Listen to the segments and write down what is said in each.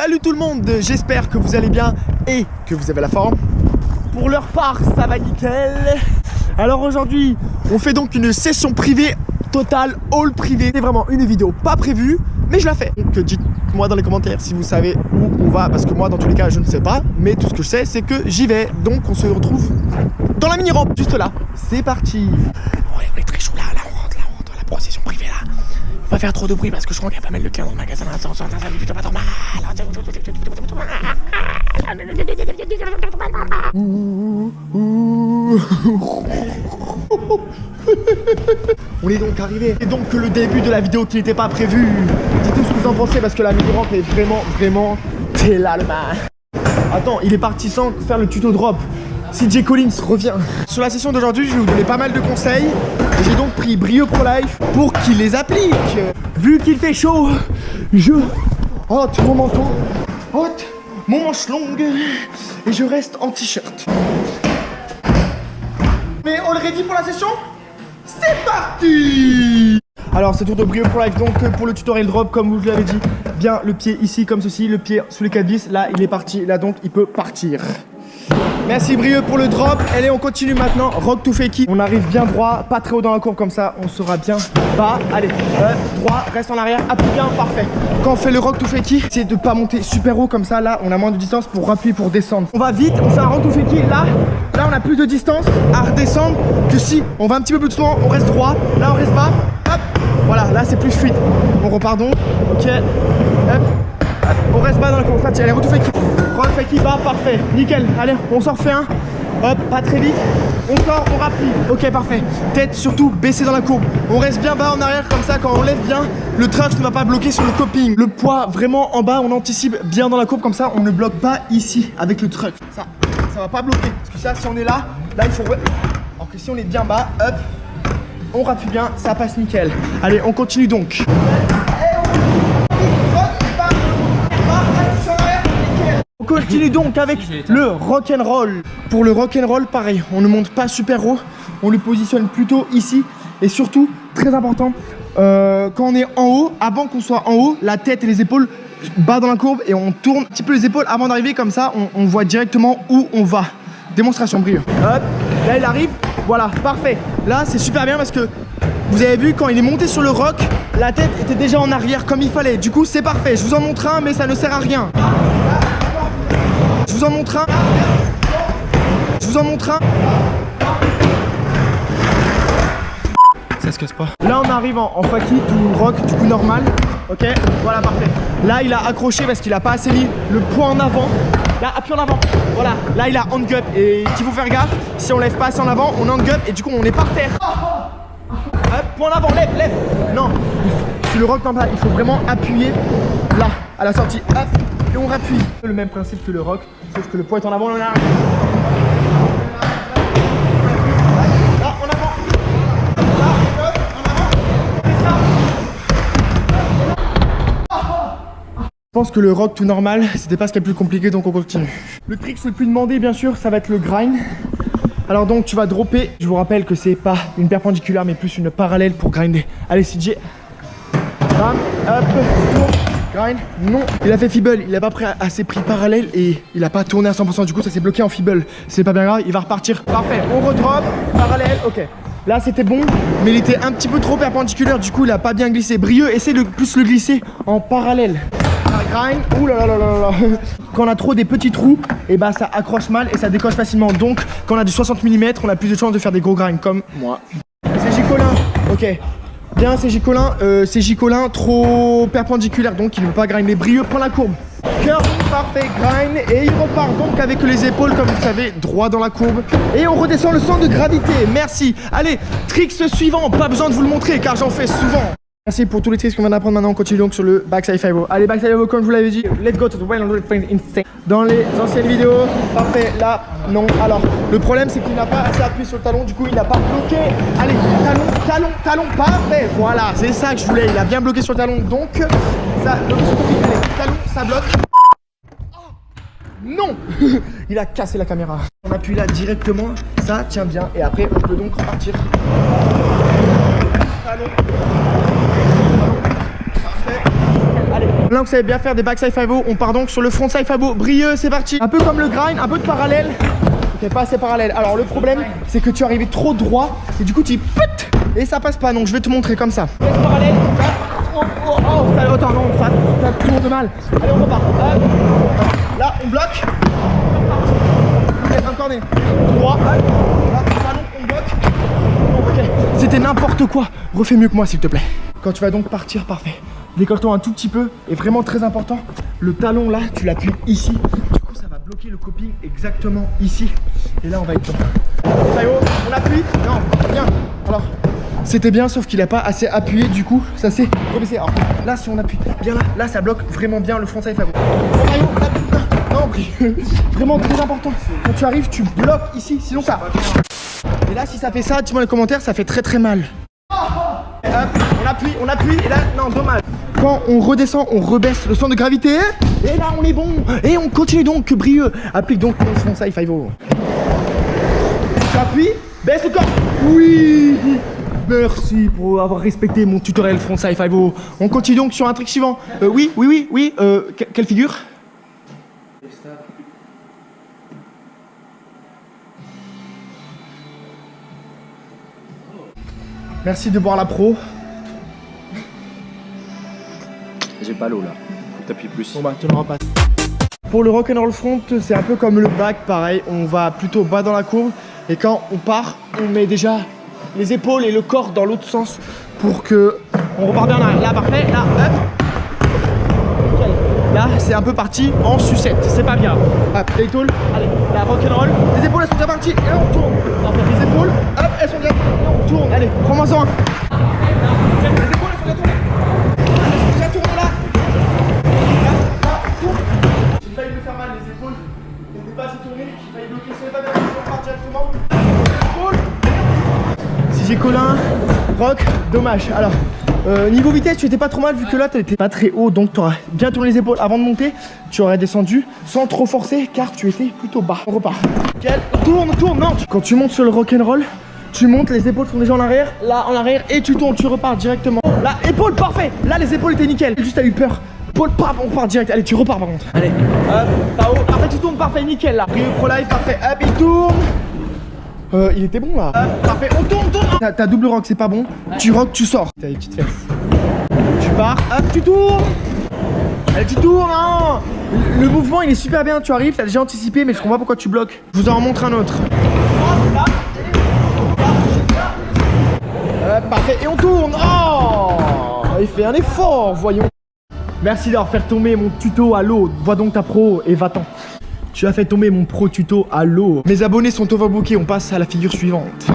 Salut tout le monde, j'espère que vous allez bien et que vous avez la forme. Pour leur part, ça va nickel. Alors aujourd'hui, on fait donc une session privée totale, all privé. C'est vraiment une vidéo pas prévue, mais je la fais. Donc dites-moi dans les commentaires si vous savez où on va, parce que moi dans tous les cas je ne sais pas. Mais tout ce que je sais c'est que j'y vais. Donc on se retrouve dans la mini-rampe, juste là. C'est parti. On est très chaud là, on rentre dans la procession privée là. Faut pas faire trop de bruit parce que je crois qu'il y a pas mal de clients dans le magasin. Ça va plutôt pas trop mal. On est donc arrivé. Et donc le début de la vidéo qui n'était pas prévu. Dites-nous ce que vous en pensez parce que la mini-rampe est vraiment t'es là le man. Attends, il est parti sans faire le tuto drop. CJ Collins revient. Sur la session d'aujourd'hui, je vais vous donner pas mal de conseils. J'ai donc pris Brio Pro Life pour qu'il les applique. Vu qu'il fait chaud, je ôte mon manteau, ôte mon manche longue et je reste en t-shirt. Mais all ready pour la session? C'est parti! Alors c'est tour de Brio Pro Life donc pour le tutoriel drop comme vous l'avez dit, bien le pied ici comme ceci, le pied sous les 4 vis, là il est parti, là donc il peut partir. Merci Brieux pour le drop. Allez, on continue maintenant. Rock to Fakey. On arrive bien droit, pas très haut dans la courbe comme ça. On sera bien bas. Allez, droit, reste en arrière, appuie bien, parfait. Quand on fait le Rock to Fakey, c'est de pas monter super haut comme ça. Là, on a moins de distance pour appuyer, pour descendre. On va vite, on fait un Rock to Fakey. Là, on a plus de distance à redescendre que si on va un petit peu plus doucement. On reste droit. Là, on reste bas. Hop, voilà, là, c'est plus fluide. On repart donc. Ok, hop. On reste bas dans la courbe, allez, Rock to Fakey. Rock Fakey bas, parfait, nickel. Allez, on sort, fait un. Hop, pas très vite. On sort, on rappuie. Ok, parfait. Tête surtout baissée dans la courbe. On reste bien bas en arrière comme ça. Quand on lève bien, le truck ne va pas bloquer sur le coping. Le poids vraiment en bas, on anticipe bien dans la courbe comme ça. On ne bloque pas ici avec le truck. Ça va pas bloquer. Parce que ça, si on est là, il faut. Alors que si on est bien bas, hop, on rappuie bien, ça passe nickel. Allez, on continue donc. On continue donc avec le rock'n'roll. Pour le rock'n'roll, pareil, on ne monte pas super haut, on le positionne plutôt ici. Et surtout, très important, quand on est en haut, avant qu'on soit en haut, la tête et les épaules bas dans la courbe et on tourne un petit peu les épaules avant d'arriver, comme ça on voit directement où on va. Démonstration Brio. Hop, là il arrive, voilà, parfait. Là c'est super bien parce que vous avez vu quand il est monté sur le rock, la tête était déjà en arrière comme il fallait. Du coup c'est parfait, je vous en montre un mais ça ne sert à rien. Je vous en montre un. Ça se casse pas. Là on arrive en fakey, tout rock, du coup normal. Ok, voilà, parfait. Là il a accroché parce qu'il a pas assez mis le poids en avant. Là, appuie en avant. Voilà, là il a hand up. Et il faut faire gaffe, si on lève pas assez en avant, on hand up et du coup on est par terre. Hop, point en avant, lève. Non, sur le rock normal, il faut vraiment appuyer là, à la sortie. Hop. Et on rappuie. Le même principe que le rock, sauf que le poids est en avant, on arrive. Là, en avant. Là, hop, en avant. Et ça. Je pense que le rock tout normal, c'était pas ce qui est le plus compliqué, donc on continue. Le trick le plus demandé, bien sûr, ça va être le grind. Alors donc tu vas dropper. Je vous rappelle que c'est pas une perpendiculaire, mais plus une parallèle pour grinder. Allez, CJ. Bam, hop, tourne. Grind, non, il a fait feeble, il a pas assez pris parallèle et il a pas tourné à 100%, du coup ça s'est bloqué en feeble. C'est pas bien grave, il va repartir. Parfait, on redrop, parallèle, ok. Là c'était bon, mais il était un petit peu trop perpendiculaire, du coup il a pas bien glissé. Brieux, essaie de plus le glisser en parallèle. Grind, ouh là là là là là. Quand on a trop des petits trous, et bah ça accroche mal et ça décoche facilement. Donc quand on a du 60 mm, on a plus de chances de faire des gros grinds comme moi. C'est Colin, ok. Bien, CJ Colin, trop perpendiculaire, donc il ne veut pas grinder. Brieux, prend la courbe. Cœur, parfait, grind. Et il repart donc avec les épaules, comme vous savez, droit dans la courbe. Et on redescend le centre de gravité. Merci. Allez, tricks suivant. Pas besoin de vous le montrer, car j'en fais souvent. Merci pour tous les tricks qu'on vient d'apprendre. Maintenant on continue donc sur le backside 5-0. Allez, backside 5-0 comme je vous l'avais dit. Let's go to the 100 insane. Dans les anciennes vidéos, parfait, là, non. Alors, le problème c'est qu'il n'a pas assez appuyé sur le talon, du coup il n'a pas bloqué. Allez, talon, parfait. Voilà, c'est ça que je voulais. Il a bien bloqué sur le talon, donc ça bloque sur le talon. Allez, talon, ça bloque. Non. Il a cassé la caméra. On appuie là directement, ça tient bien. Et après on peut donc repartir. Talon. Parfait. Allez. Là, vous savez bien faire des backside 5-0. On part donc sur le frontside 5-0. Brieux, c'est parti. Un peu comme le grind, un peu de parallèle. Ok, pas assez parallèle. Alors, le problème, c'est que tu es arrivé trop droit et du coup, tu put et ça passe pas. Donc, je vais te montrer comme ça. Reste parallèle. Attends, non, ça tourne mal. Allez, on repart. Là, on bloque. Encore des droit. Là, on bloque. Ok, c'était n'importe quoi. Refais mieux que moi, s'il te plaît. Quand tu vas donc partir, parfait. Décolle-toi un tout petit peu. Et vraiment très important, le talon là, tu l'appuies ici. Du coup, ça va bloquer le coping exactement ici. Et là, on va être bon. Taïwo, on appuie. Non, bien. Alors, c'était bien, sauf qu'il n'a pas assez appuyé. Du coup, ça s'est rebaissé. Alors là, si on appuie bien là, ça bloque vraiment bien le frontside 5-0. Taïwo, on appuie. Non, vraiment très important. Quand tu arrives, tu bloques ici. Sinon, ça. Et là, si ça fait ça, dis-moi dans les commentaires, ça fait très mal. On appuie, et là, non, dommage. Quand on redescend, on rebaisse le centre de gravité. Et là, on est bon. Et on continue donc, Brieux. Applique donc le frontside 5-0. Tu appuies, baisse le corps. Oui. Merci pour avoir respecté mon tutoriel frontside 5-0. On continue donc sur un trick suivant. Oui. Quelle figure? Merci de boire la pro. J'ai pas l'eau là, faut que t'appuies plus. Bon bah tu le repasses. Pour le rock'n'roll front, c'est un peu comme le back, pareil, on va plutôt bas dans la courbe et quand on part, on met déjà les épaules et le corps dans l'autre sens pour que on repart bien en arrière. Là parfait, là hop. Okay. Là c'est un peu parti en sucette, c'est pas bien. Hop, les épaules, allez, la rock'n'roll, les épaules elles sont déjà parties et là on tourne. Parfait, les épaules, hop, elles sont déjà parties et on tourne. Allez, prends-moi-en un. Les épaules elles sont déjà tournées. Elles sont déjà tournées là. J'ai failli me faire mal les épaules, n'était pas assez tourné, j'ai failli bloquer sur les pas bien, je repars directement. Épaules. Si j'ai Colin, Rock, dommage. Alors, niveau vitesse, tu étais pas trop mal vu que là, tu étais pas très haut, donc tu aurais bien tourné les épaules avant de monter. Tu aurais descendu sans trop forcer car tu étais plutôt bas. On repart. Nickel. Tourne, non. Quand tu montes sur le rock'n'roll, tu montes, les épaules sont déjà en arrière, là en arrière et tu tournes, tu repars directement. Là, épaule, parfait. Là, les épaules étaient nickel. Juste, t'as eu peur. Épaule, paf, on part direct. Allez, tu repars par contre. Allez, hop, pas haut. Parfait, tu tournes, parfait, nickel là. Brieux Pro Life, parfait. Hop, il tourne. Il était bon là. Parfait, on tourne. T'as double rock, c'est pas bon. Tu rock, tu sors. T'as les petites fesses. Tu pars, hop, tu tournes. Allez, tu tournes, hein. Le mouvement, il est super bien. Tu arrives, t'as déjà anticipé, mais je comprends pas pourquoi tu bloques. Je vous en remontre un autre. Parfait, et on tourne. Oh, il fait un effort, voyons. Merci d'avoir fait tomber mon tuto à l'eau. Vois donc ta pro et va-t'en. Tu as fait tomber mon pro tuto à l'eau. Mes abonnés sont overbookés, on passe à la figure suivante.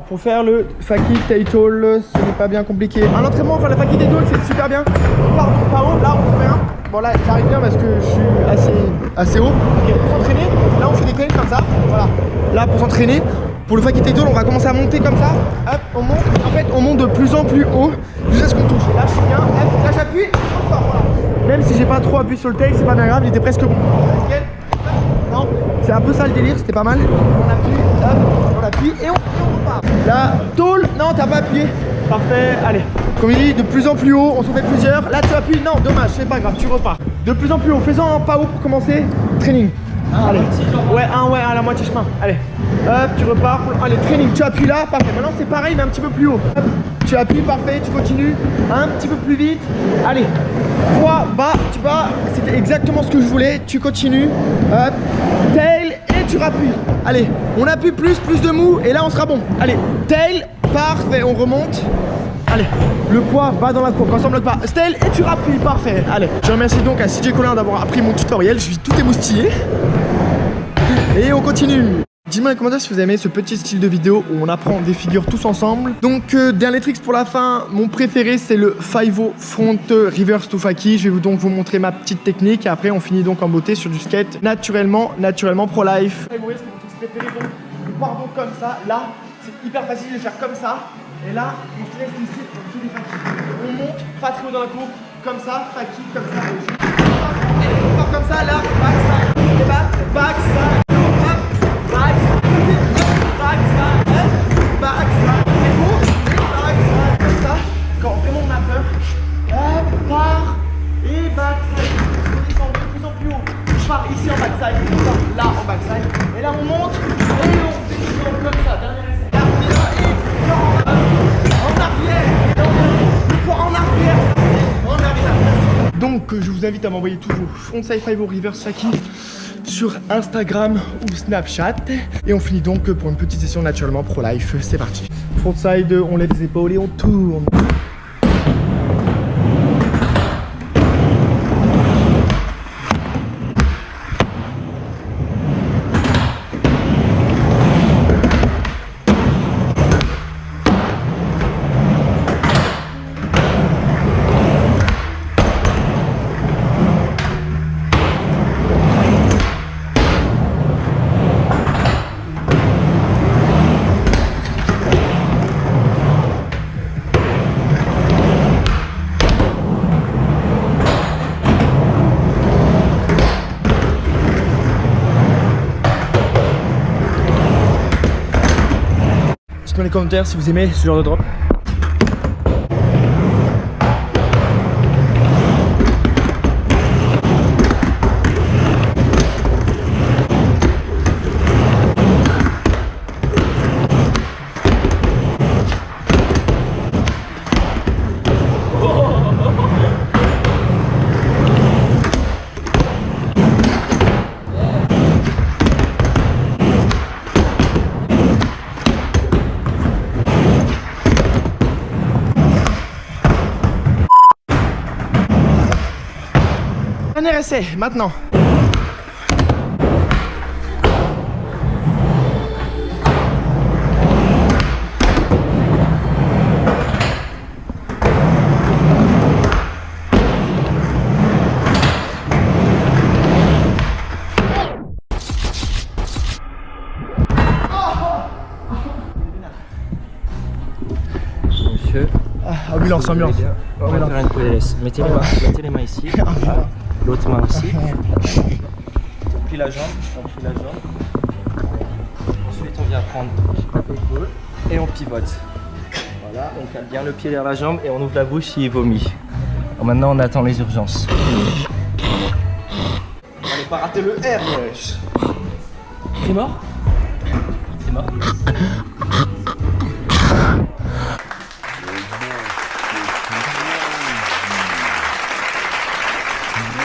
Pour faire le Faki Taitol, ce n'est pas bien compliqué. Un entraînement pour la Faki Taitol, c'est super bien. On part par haut, là on fait un. Bon là j'arrive bien parce que je suis assez haut. Ok, pour s'entraîner, là on fait des trains comme ça. Voilà. Là pour s'entraîner, pour le Faki Taitol, on va commencer à monter comme ça. Hop, on monte. En fait, on monte de plus en plus haut jusqu'à ce qu'on touche. Là je suis bien, hop, là j'appuie, on part, voilà. Même si j'ai pas trop appuyé sur le tail, c'est pas bien grave, il était presque bon. Nickel. Non, c'est un peu ça le délire, c'était pas mal. On appuie, hop, on appuie et on repart. Là, tôle, non, t'as pas appuyé. Parfait, allez. Comme il dit, de plus en plus haut, on s'en fait plusieurs. Là, tu appuies, non, dommage, c'est pas grave, tu repars. De plus en plus haut, fais-en un pas haut pour commencer. Training. Allez, ouais, à la moitié chemin. Allez, hop, tu repars. Allez, training, tu appuies là, parfait. Maintenant, c'est pareil, mais un petit peu plus haut. Hop, tu appuies, parfait, tu continues. Un petit peu plus vite. Allez, poids, bas, tu vas. C'était exactement ce que je voulais. Tu continues. Hop, tail et tu rappuies. Allez, on appuie plus de mou et là, on sera bon. Allez, tail, parfait, on remonte. Allez, le poids va dans la courbe, quand ça ne bloque pas. Stell et tu rappuies, parfait. Allez, je remercie donc à CJ Colin d'avoir appris mon tutoriel. Je suis tout émoustillé. Et on continue. Dites-moi dans les commentaires si vous avez aimé ce petit style de vidéo où on apprend des figures tous ensemble. Donc, dernier tricks pour la fin. Mon préféré, c'est le 5-0 front reverse to Faki. Je vais donc vous montrer ma petite technique. Et après, on finit donc en beauté sur du skate naturellement pro life. Vous voyez, c'est mon trick préféré. Donc, on part donc comme ça. Là, c'est hyper facile de le faire comme ça. Et là, on se laisse ici, on fait des Faki. On monte, pas très haut dans la courbe, comme ça, Faki, comme ça. Et on part comme ça, là, back ça, et back ça, back ça, back ça, back ça, et back ça, comme ça. Quand vraiment on a peur, part, et back ici en backside, là en backside. Et là on monte et on descend comme ça. Dernier essai. Là on est là et en arrière. Le poids en arrière. En arrière. Donc je vous invite à m'envoyer toujours frontside 5 ou reverse saki sur Instagram ou Snapchat. Et on finit donc pour une petite session naturellement pro life. C'est parti. Frontside, on lève les épaules et on tourne. Dites-moi dans les commentaires si vous aimez ce genre de drop. Dernier essai, maintenant. Monsieur. Ambulance, ambulance. On va faire une PLS. Mettez les mains ici. Voilà. L'autre main ici. On plie la jambe. Ensuite, on vient prendre l'épaule et on pivote. Voilà, on cale bien le pied derrière la jambe et on ouvre la bouche s'il vomit. Alors maintenant, on attend les urgences. On va pas rater le R, wesh. C'est mort? C'est mort.